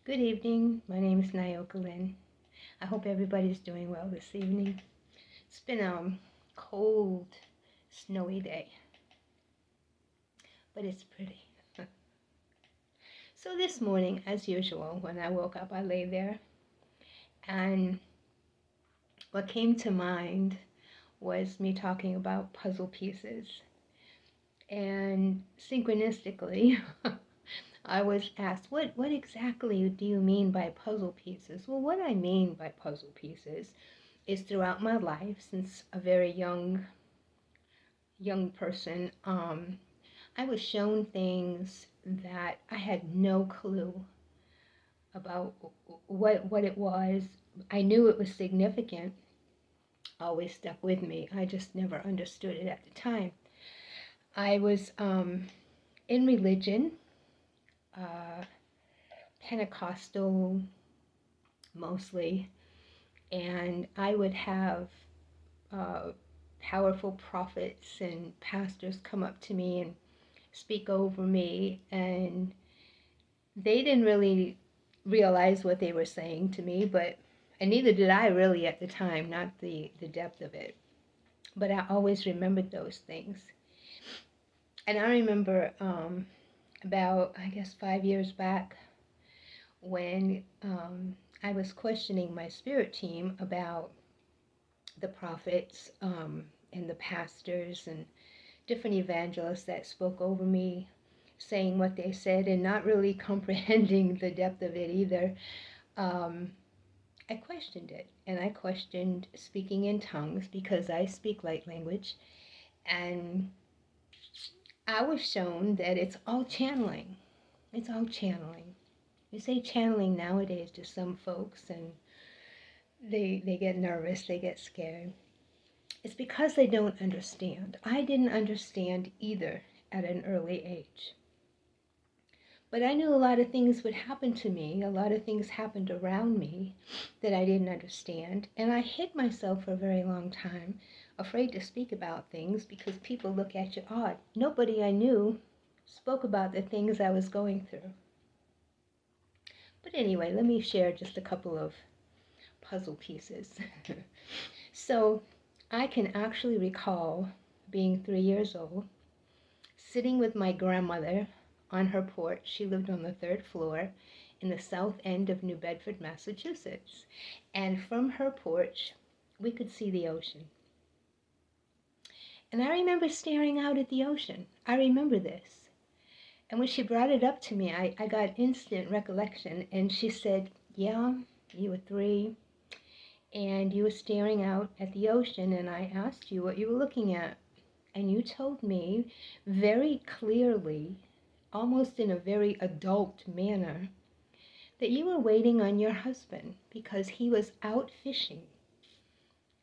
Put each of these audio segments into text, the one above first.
Good evening. My name is Nioka Lynn. I hope everybody's doing well this evening. It's been a cold, snowy day, but it's pretty. So this morning, as usual, when I woke up, I lay there, and what came to mind was me talking about puzzle pieces. And synchronistically, I was asked, what exactly do you mean by puzzle pieces? Well, what I mean by puzzle pieces is throughout my life, since a very young person, I was shown things that I had no clue about what it was. I knew it was significant, always stuck with me. I just never understood it at the time. I was in religion, uh, Pentecostal mostly, and I would have uh, powerful prophets and pastors come up to me and speak over me, and they didn't really realize what they were saying to me, but and neither did I really at the time, not the depth of it. But I always remembered those things. And I remember about, I guess, 5 years back when I was questioning my spirit team about the prophets and the pastors and different evangelists that spoke over me, saying what they said and not really comprehending the depth of it either. Um, I questioned it, and I questioned speaking in tongues because I speak light language, and I was shown that it's all channeling. It's all channeling. You say channeling nowadays to some folks, and they get nervous, they get scared. It's because they don't understand. I didn't understand either at an early age. But I knew a lot of things would happen to me. A lot of things happened around me that I didn't understand. And I hid myself for a very long time, afraid to speak about things because people look at you odd. Nobody I knew spoke about the things I was going through. But anyway, let me share just a couple of puzzle pieces. So I can actually recall being 3 years old, sitting with my grandmother on her porch. She lived on the third floor in the south end of New Bedford, Massachusetts. And from her porch, we could see the ocean. And I remember staring out at the ocean. I remember this. And when she brought it up to me, I got instant recollection. And she said, yeah, you were 3, and you were staring out at the ocean, and I asked you what you were looking at. And you told me very clearly, almost in a very adult manner, that you were waiting on your husband because he was out fishing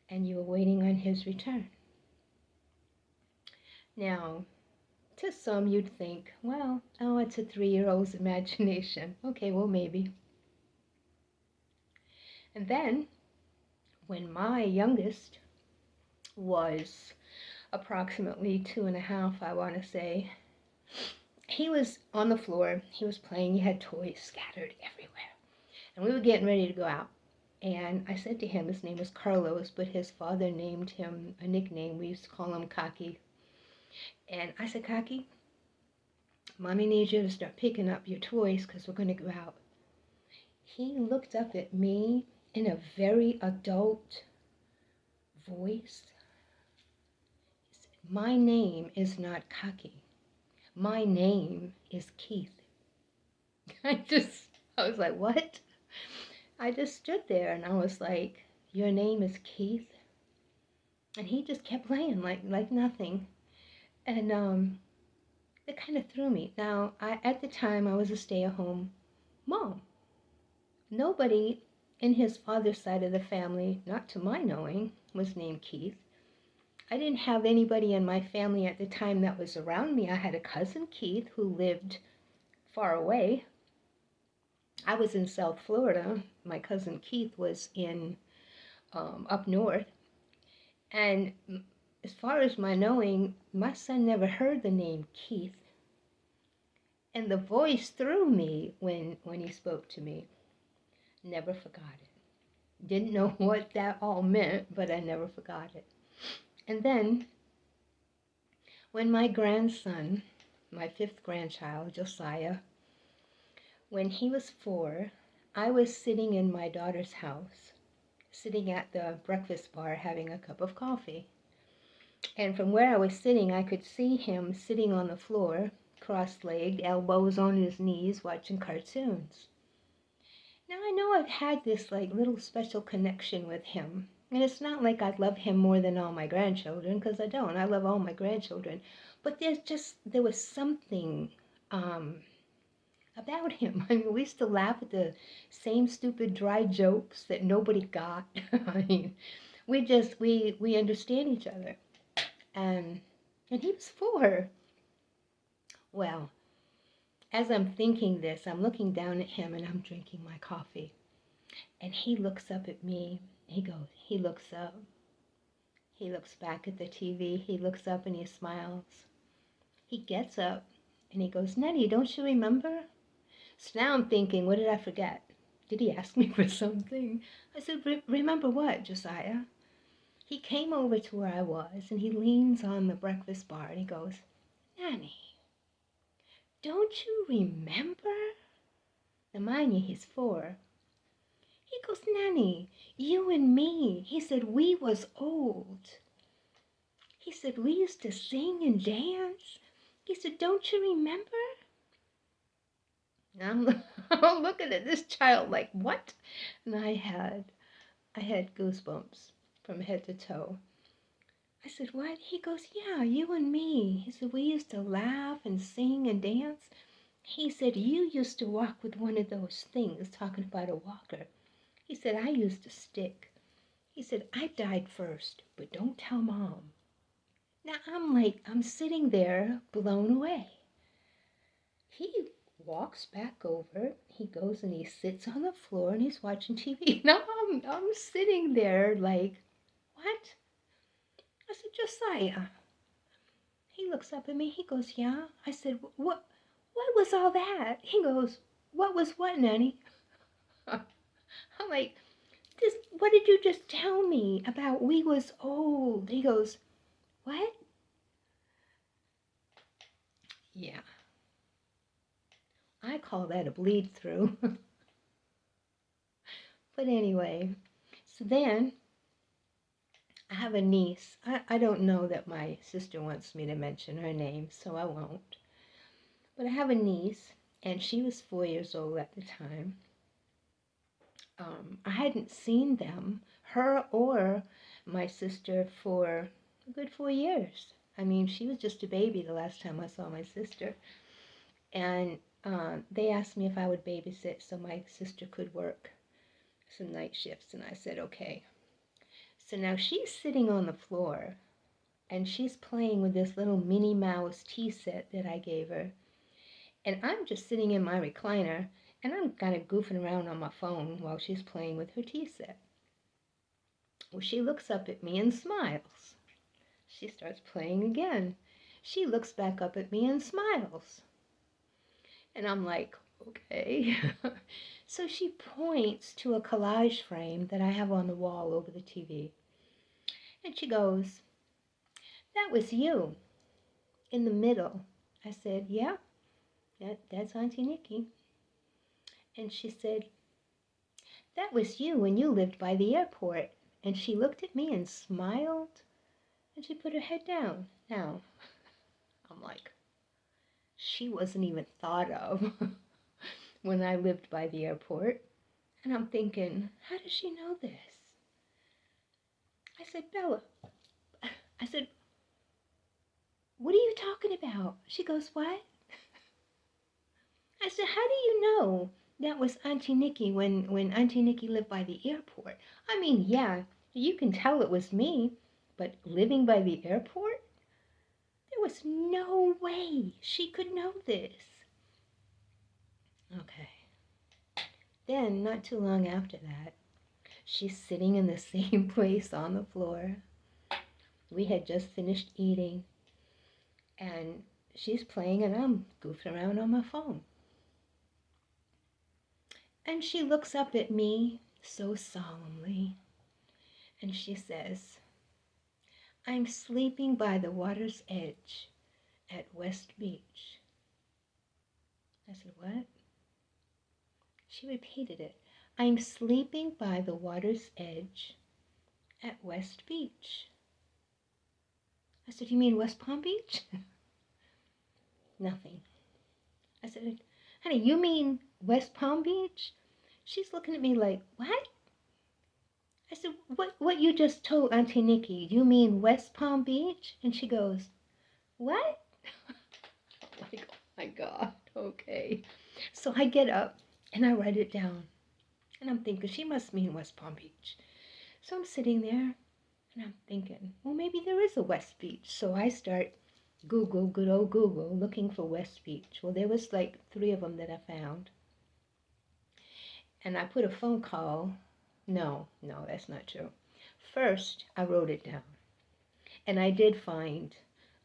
and you were waiting on his return. Now, to some you'd think, well, oh, it's a 3-year-old's imagination. Okay, well, maybe. And then, when my youngest was approximately 2.5, I want to say, he was on the floor, he was playing, he had toys scattered everywhere. And we were getting ready to go out. And I said to him, his name was Carlos, but his father named him a nickname. We used to call him Kaki. And I said, Kaki, Mommy needs you to start picking up your toys because we're going to go out. He looked up at me in a very adult voice. He said, my name is not Kaki. My name is Keith. I was like, what? I just stood there and I was like, your name is Keith? And he just kept playing like nothing. And it kind of threw me. Now, at the time, I was a stay-at-home mom. Nobody in his father's side of the family, not to my knowing, was named Keith. I didn't have anybody in my family at the time that was around me. I had a cousin, Keith, who lived far away. I was in South Florida. My cousin Keith was in up north. And as far as my knowing, my son never heard the name Keith. And the voice threw me when he spoke to me. Never forgot it. Didn't know what that all meant, but I never forgot it. And then when my grandson, my fifth grandchild, Josiah, when he was 4, I was sitting in my daughter's house, sitting at the breakfast bar having a cup of coffee. And from where I was sitting, I could see him sitting on the floor, cross-legged, elbows on his knees, watching cartoons. Now I know I've had this like little special connection with him. And it's not like I love him more than all my grandchildren, because I don't. I love all my grandchildren. But there was something about him. I mean, we used to laugh at the same stupid dry jokes that nobody got. I mean, we understand each other. And and he was 4. Well, as I'm thinking this, I'm looking down at him and I'm drinking my coffee. And he looks up at me. He looks up. He looks back at the TV. He looks up and he smiles. He gets up and he goes, Nettie, don't you remember? So now I'm thinking, what did I forget? Did he ask me for something? I said, remember what, Josiah? He came over to where I was and he leans on the breakfast bar and he goes, Nanny, don't you remember? Now mind you, he's 4. He goes, Nanny, you and me. He said, we was old. He said, we used to sing and dance. He said, don't you remember? And I'm looking at this child like, what? And I had goosebumps from head to toe. I said, what? He goes, yeah, you and me. He said, we used to laugh and sing and dance. He said, you used to walk with one of those things, talking about a walker. He said, I used a stick. He said, I died first, but don't tell Mom. Now I'm sitting there blown away. He walks back over, he goes and he sits on the floor and he's watching TV. Now I'm sitting there like, what? I said, Josiah. He looks up at me, he goes, yeah. I said, what was all that? He goes, what was what, Nanny? I'm like, what did you just tell me about we was old? He goes, what? Yeah, I call that a bleed through. But anyway, so then I have a niece. I don't know that my sister wants me to mention her name, so I won't. But I have a niece, and she was 4 years old at the time. I hadn't seen them, her or my sister, for a good 4 years. I mean, she was just a baby the last time I saw my sister. And they asked me if I would babysit so my sister could work some night shifts, and I said, okay. So now she's sitting on the floor, and she's playing with this little Minnie Mouse tea set that I gave her. And I'm just sitting in my recliner, and I'm kind of goofing around on my phone while she's playing with her tea set. Well, she looks up at me and smiles. She starts playing again. She looks back up at me and smiles. And I'm like, okay. So she points to a collage frame that I have on the wall over the TV. And she goes, that was you, in the middle. I said, yeah, that's Auntie Nikki. And she said, that was you when you lived by the airport. And she looked at me and smiled, and she put her head down. Now, I'm like, she wasn't even thought of when I lived by the airport. And I'm thinking, how does she know this? I said, Bella, I said, what are you talking about? She goes, what? I said, how do you know that was Auntie Nikki when Auntie Nikki lived by the airport? I mean, yeah, you can tell it was me, but living by the airport? There was no way she could know this. Okay. Then, not too long after that, she's sitting in the same place on the floor. We had just finished eating, and she's playing and I'm goofing around on my phone. And she looks up at me so solemnly and she says, I'm sleeping by the water's edge at West Beach. I said, what? She repeated it. I'm sleeping by the water's edge at West Beach. I said, you mean West Palm Beach? Nothing. I said, honey, you mean West Palm Beach? She's looking at me like, what? I said, what you just told Auntie Nikki, you mean West Palm Beach? And she goes, what? Like, oh my God, okay. So I get up and I write it down. And I'm thinking, she must mean West Palm Beach. So I'm sitting there and I'm thinking, well, maybe there is a West Beach. So I start Google, good old Google, looking for West Beach. Well, there was like 3 of them that I found. And I put a phone call. No, that's not true. First, I wrote it down. And I did find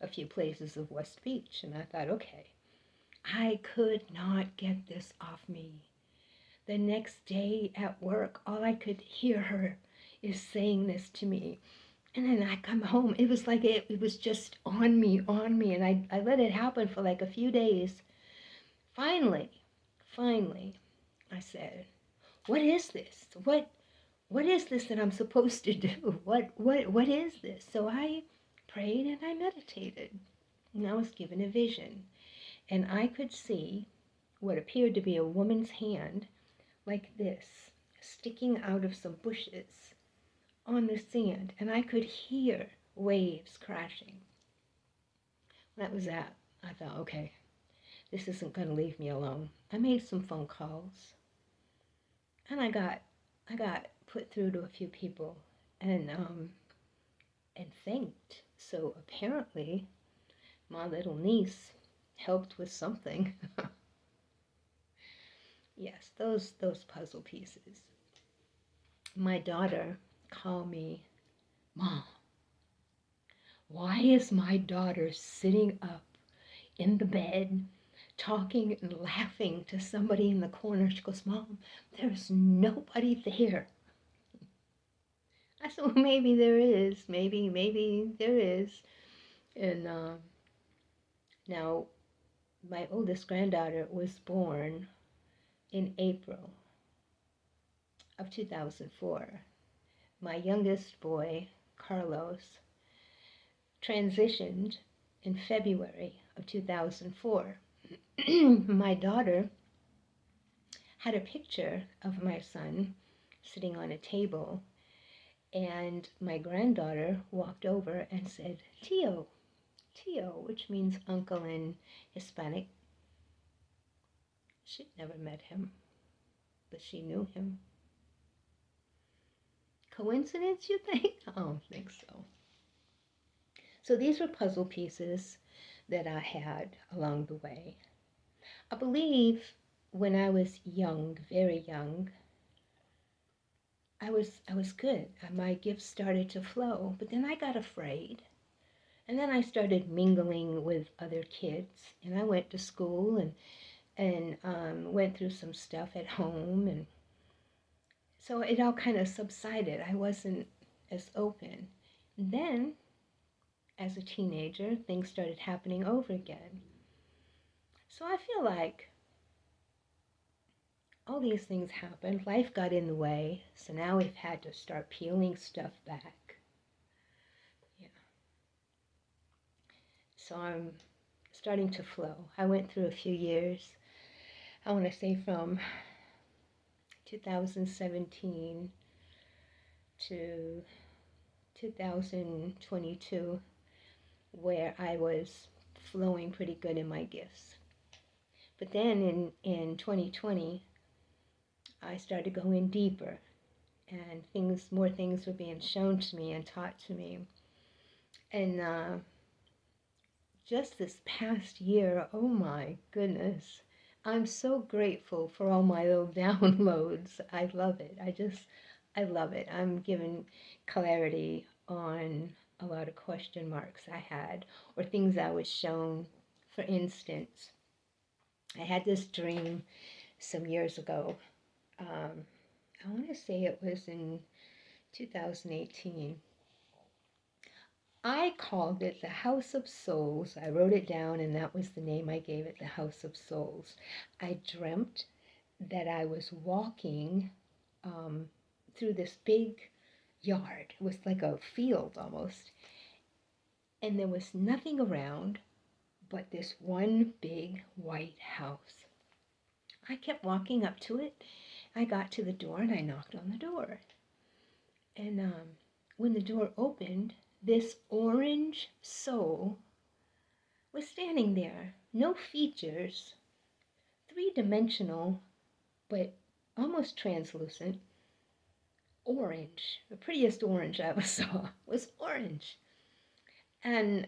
a few places of West Beach. And I thought, okay, I could not get this off me. The next day at work, all I could hear her is saying this to me. And then I come home. It was like it was just on me. And I let it happen for like a few days. Finally, I said, what is this? What is this that I'm supposed to do? What is this? So I prayed and I meditated. And I was given a vision. And I could see what appeared to be a woman's hand like this, sticking out of some bushes on the sand. And I could hear waves crashing. That was that. I thought, okay, this isn't going to leave me alone. I made some phone calls. And I got put through to a few people and thanked. So apparently my little niece helped with something. Yes, those puzzle pieces. My daughter called me, Mom, why is my daughter sitting up in the bed talking and laughing to somebody in the corner? She goes, Mom, there's nobody there. I said, well, maybe there is. Maybe there is. And now my oldest granddaughter was born in April of 2004. My youngest boy, Carlos, transitioned in February of 2004. My daughter had a picture of my son sitting on a table, and my granddaughter walked over and said, Tio, which means uncle in Hispanic. She'd never met him, but she knew him. Coincidence, you think? I don't think so. So these were puzzle pieces that I had along the way. I believe when I was young, very young, I was good. My gifts started to flow, but then I got afraid. And then I started mingling with other kids, and I went to school and went through some stuff at home, and so it all kind of subsided. I wasn't as open. Then, as a teenager, things started happening over again. So I feel like all these things happened. Life got in the way, so now we've had to start peeling stuff back. Yeah. So I'm starting to flow. I went through a few years. I want to say from 2017 to 2022, where I was flowing pretty good in my gifts. But then in 2020, I started going deeper, and more things were being shown to me and taught to me. And just this past year, oh my goodness, I'm so grateful for all my little downloads. I love it. I love it. I'm given clarity on a lot of question marks I had, or things I was shown For instance, I had this dream some years ago. I want to say it was in 2018. I called it the House of Souls. I wrote it down, and that was the name I gave it, the House of Souls. I dreamt that I was walking through this big yard. It was like a field almost, and there was nothing around but this one big white house. I kept walking up to it. I got to the door and I knocked on the door. And when the door opened, this orange soul was standing there. No features, three-dimensional, but almost translucent. Orange. The prettiest orange I ever saw was orange. And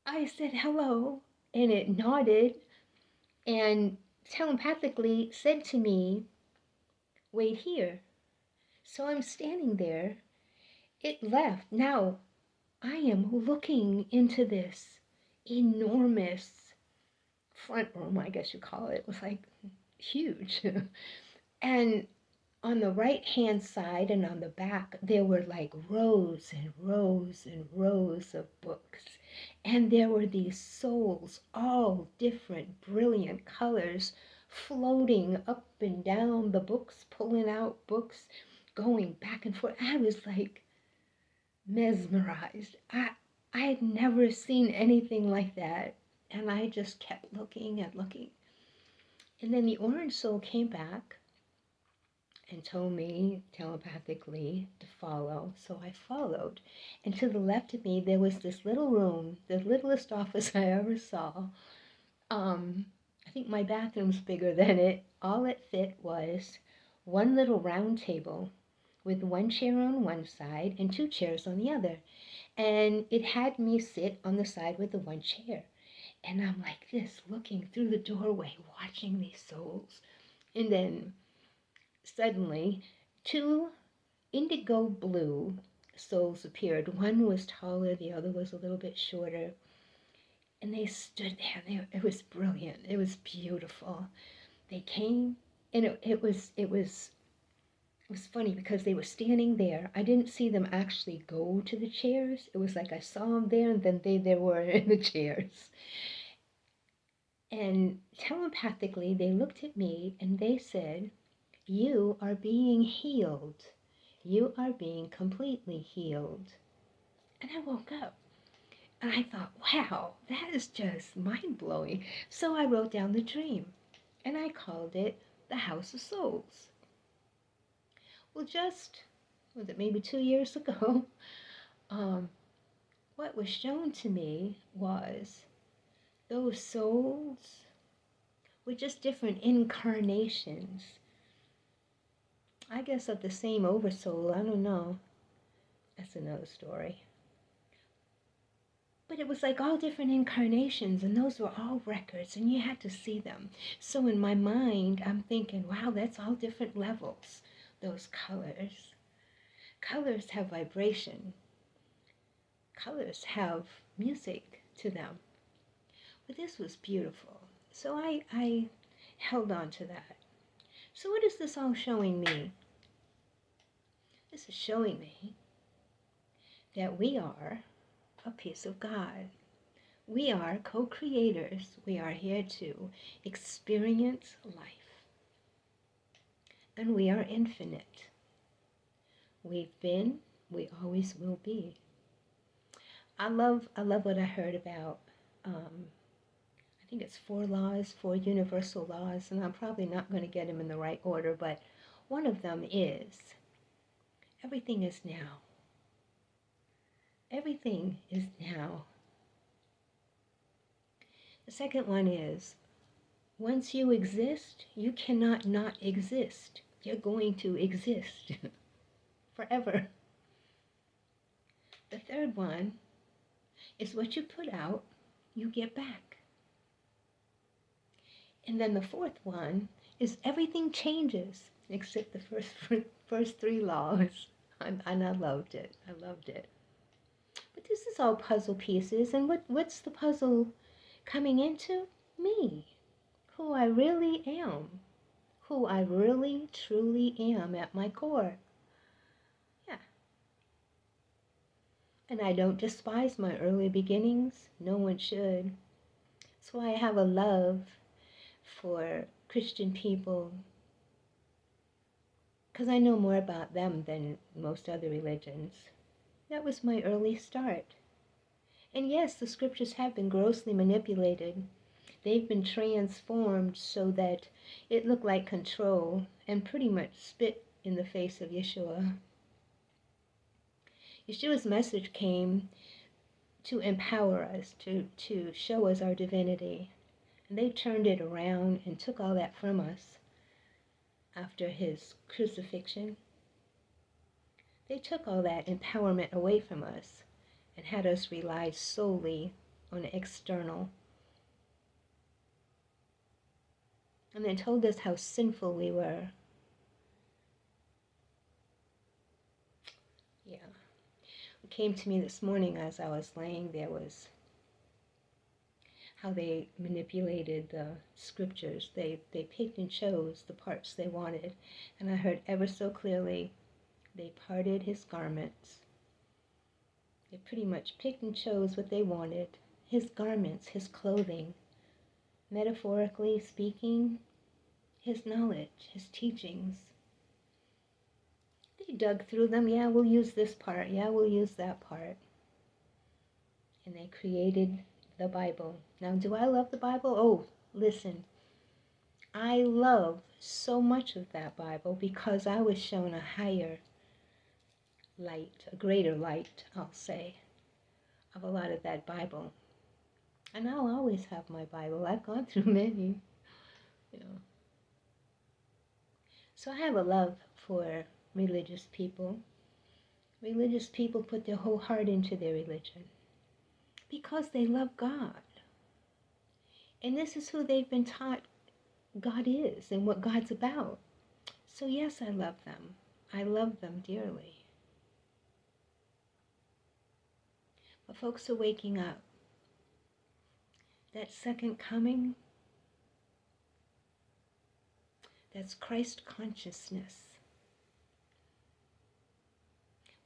I said hello, and it nodded and telepathically said to me, wait here. So I'm standing there. It left. Now I am looking into this enormous front room, I guess you call it. It was like huge. And on the right hand side and on the back, there were like rows and rows and rows of books. And there were these souls, all different, brilliant colors, floating up and down the books, pulling out books, going back and forth. I was like mesmerized. I had never seen anything like that. And I just kept looking and looking. And then the orange soul came back and told me telepathically to follow. So I followed. And to the left of me, there was this little room, the littlest office I ever saw. I think my bathroom's bigger than it. All it fit was one little round table with one chair on one side and two chairs on the other. And it had me sit on the side with the one chair. And I'm like this, looking through the doorway, watching these souls. And then suddenly, two indigo blue souls appeared. One was taller, the other was a little bit shorter. And they stood there. It was brilliant. It was beautiful. They came, and it was funny because they were standing there. I didn't see them actually go to the chairs. It was like I saw them there, and then they were in the chairs. And telepathically, they looked at me and they said, you are being healed. You are being completely healed. And I woke up and I thought, wow, that is just mind blowing. So I wrote down the dream and I called it the House of Souls. Well, was it maybe 2 years ago? What was shown to me was those souls were just different incarnations, I guess, of the same oversoul. I don't know. That's another story. But it was like all different incarnations, and those were all records, and you had to see them. So in my mind, I'm thinking, wow, that's all different levels, those colors. Colors have vibration. Colors have music to them. But this was beautiful. So I held on to that. So what is this all showing me? This is showing me that we are a piece of God. We are co-creators. We are here to experience life. And we are infinite. We've been, we always will be. I love what I heard about, I think it's 4 laws, 4 universal laws, and I'm probably not going to get them in the right order, but one of them is, everything is now. Everything is now. The second one is, once you exist, you cannot not exist. You're going to exist forever. The third one is what you put out, you get back. And then the fourth one is everything changes except the first 3 laws. And I loved it. I loved it. But this is all puzzle pieces, and what's the puzzle coming into? Me, who I really am, who I really truly am at my core. Yeah. And I don't despise my early beginnings. No one should. That's why I have a love for Christian people, because I know more about them than most other religions. That was my early start. And yes, the scriptures have been grossly manipulated. They've been transformed so that it looked like control and pretty much spit in the face of Yeshua. Yeshua's message came to empower us, to show us our divinity. And they turned it around and took all that from us after his crucifixion. They took all that empowerment away from us and had us rely solely on the external. And then told us how sinful we were. Yeah. What came to me this morning as I was laying there was how they manipulated the scriptures. They picked and chose the parts they wanted. And I heard ever so clearly, they parted his garments. They pretty much picked and chose what they wanted. His garments, his clothing. Metaphorically speaking, his knowledge, his teachings. They dug through them. Yeah, we'll use this part. Yeah, we'll use that part. And they created the Bible. Now, do I love the Bible? Oh, listen. I love so much of that Bible because I was shown a higher light, a greater light, I'll say, of a lot of that Bible. And I'll always have my Bible. I've gone through many, you know. So I have a love for religious people. Religious people put their whole heart into their religion because they love God. And this is who they've been taught God is and what God's about. So yes, I love them. I love them dearly. But folks are waking up. That second coming, that's Christ consciousness.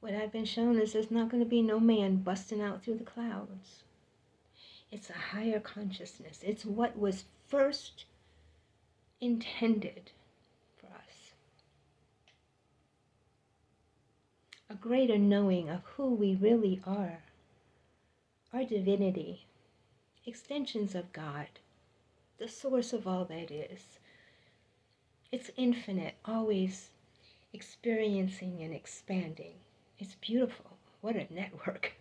What I've been shown is there's not going to be no man busting out through the clouds. It's a higher consciousness. It's what was first intended for us. A greater knowing of who we really are, our divinity, extensions of God, the source of all that is. It's infinite, always experiencing and expanding. It's beautiful. What a network.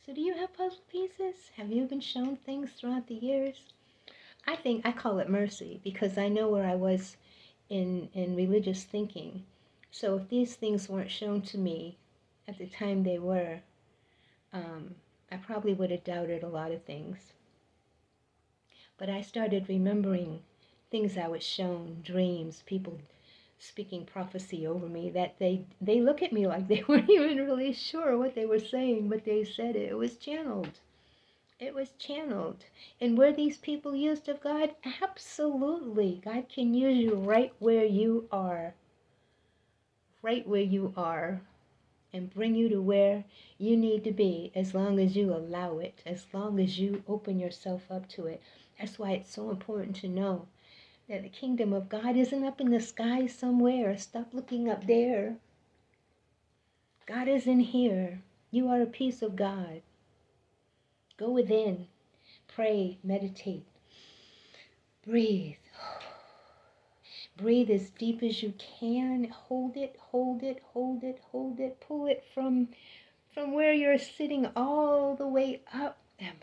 So do you have puzzle pieces? Have you been shown things throughout the years? I call it mercy because I know where I was in religious thinking. So if these things weren't shown to me at the time they were, I probably would have doubted a lot of things. But I started remembering things I was shown, dreams, people speaking prophecy over me, that they look at me like they weren't even really sure what they were saying, but they said it. It was channeled. It was channeled. And were these people used of God? Absolutely. God can use you right where you are. Right where you are. And bring you to where you need to be as long as you allow it, as long as you open yourself up to it. That's why it's so important to know that the kingdom of God isn't up in the sky somewhere. Stop looking up there. God is in here. You are a piece of God. Go within. Pray, meditate. Breathe. Breathe as deep as you can. Hold it, hold it, hold it, hold it. Pull it from where you're sitting all the way up and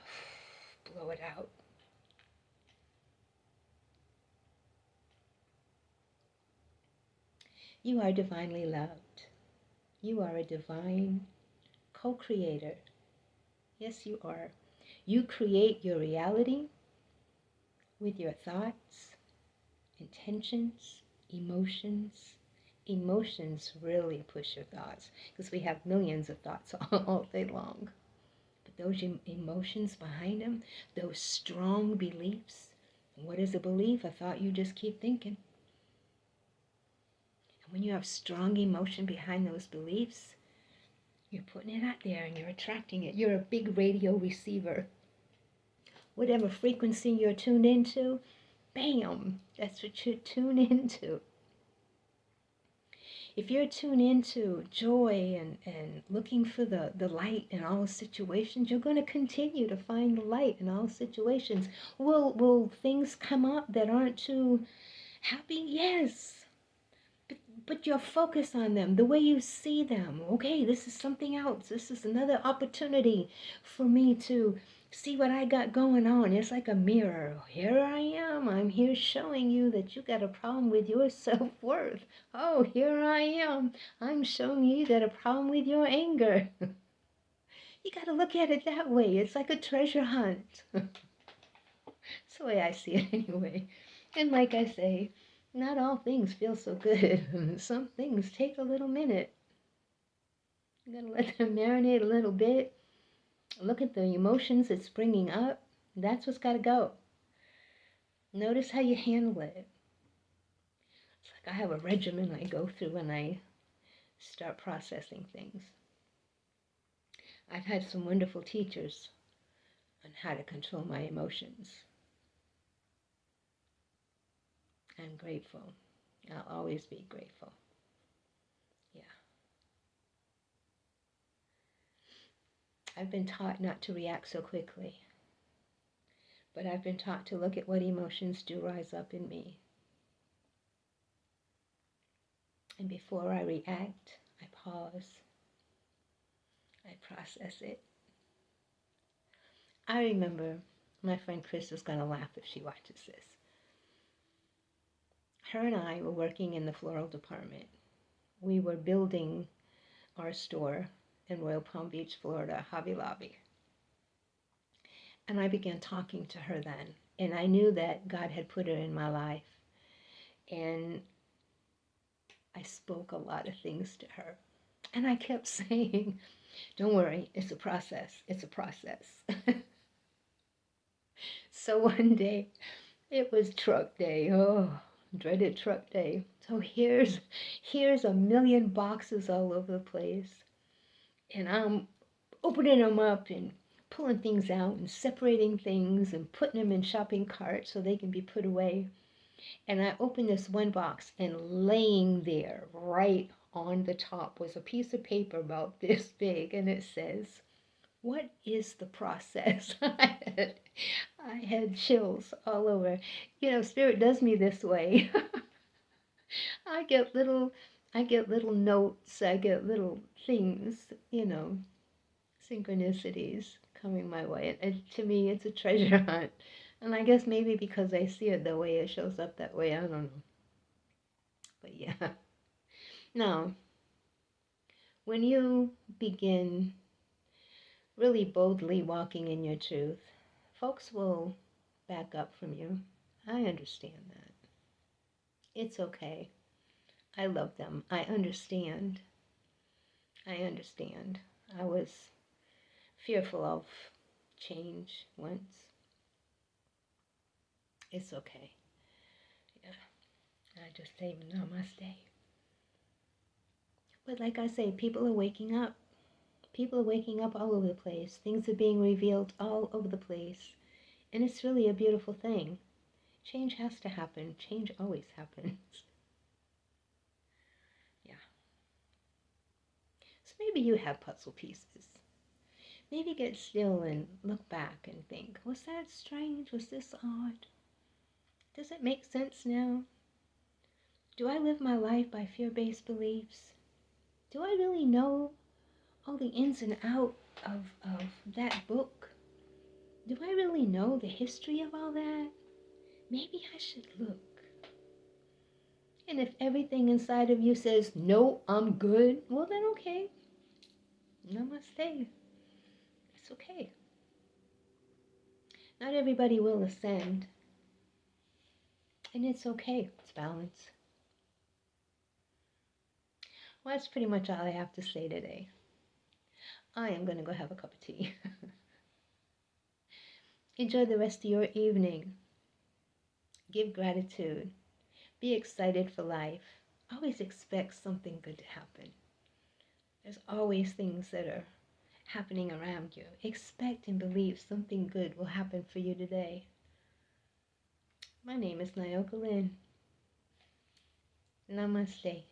blow it out. You are divinely loved. You are a divine co-creator. Yes, you are. You create your reality with your thoughts, intentions, emotions, emotions really push your thoughts because we have millions of thoughts all day long. But those emotions behind them, those strong beliefs, what is a belief? A thought you just keep thinking. And when you have strong emotion behind those beliefs, you're putting it out there and you're attracting it. You're a big radio receiver. Whatever frequency you're tuned into, bam, that's what you're tuned into. If you're tuned into joy and looking for the light in all situations, you're going to continue to find the light in all situations. Will things come up that aren't too happy? Yes. But your focus on them, the way you see them. Okay, this is something else. This is another opportunity for me to see what I got going on. It's like a mirror. Here I am. I'm here showing you that you got a problem with your self-worth. Oh, here I am. I'm showing you that a problem with your anger. You got to look at it that way. It's like a treasure hunt. That's the way I see it anyway. And like I say, not all things feel so good. Some things take a little minute. You gotta let them marinate a little bit. Look at the emotions it's bringing up. That's what's gotta go. Notice how you handle it. It's like I have a regimen I go through when I start processing things. I've had some wonderful teachers on how to control my emotions. I'm grateful. I'll always be grateful. Yeah. I've been taught not to react so quickly, but I've been taught to look at what emotions do rise up in me. And before I react, I pause. I process it. I remember, my friend Chris is going to laugh if she watches this. Her and I were working in the floral department. We were building our store in Royal Palm Beach, Florida, Hobby Lobby. And I began talking to her then. And I knew that God had put her in my life. And I spoke a lot of things to her. And I kept saying, don't worry, it's a process. It's a process. So one day, it was truck day. Oh, dreaded truck day. So here's a million boxes all over the place. And I'm opening them up and pulling things out and separating things and putting them in shopping carts so they can be put away. And I opened this one box, and laying there right on the top was a piece of paper about this big, and it says, what is the process? I had chills all over. You know, Spirit does me this way. I get little notes, I get little things, synchronicities coming my way. And to me, it's a treasure hunt. And I guess maybe because I see it the way it shows up that way, I don't know. But yeah. Now, when you begin really boldly walking in your truth, folks will back up from you. I understand that. It's okay. I love them. I understand. I understand. I was fearful of change once. It's okay. Yeah. I just say namaste. But like I say, people are waking up. People are waking up all over the place. Things are being revealed all over the place. And it's really a beautiful thing. Change has to happen. Change always happens. Yeah. So maybe you have puzzle pieces. Maybe get still and look back and think, was that strange? Was this odd? Does it make sense now? Do I live my life by fear-based beliefs? Do I really know all the ins and outs of that book? Do I really know the history of all that? Maybe I should look. And if everything inside of you says, no, I'm good, well then okay. Namaste. It's okay. Not everybody will ascend. And it's okay. It's balance. Well, that's pretty much all I have to say today. I am going to go have a cup of tea. Enjoy the rest of your evening. Give gratitude. Be excited for life. Always expect something good to happen. There's always things that are happening around you. Expect and believe something good will happen for you today. My name is Nioka Lynn. Namaste.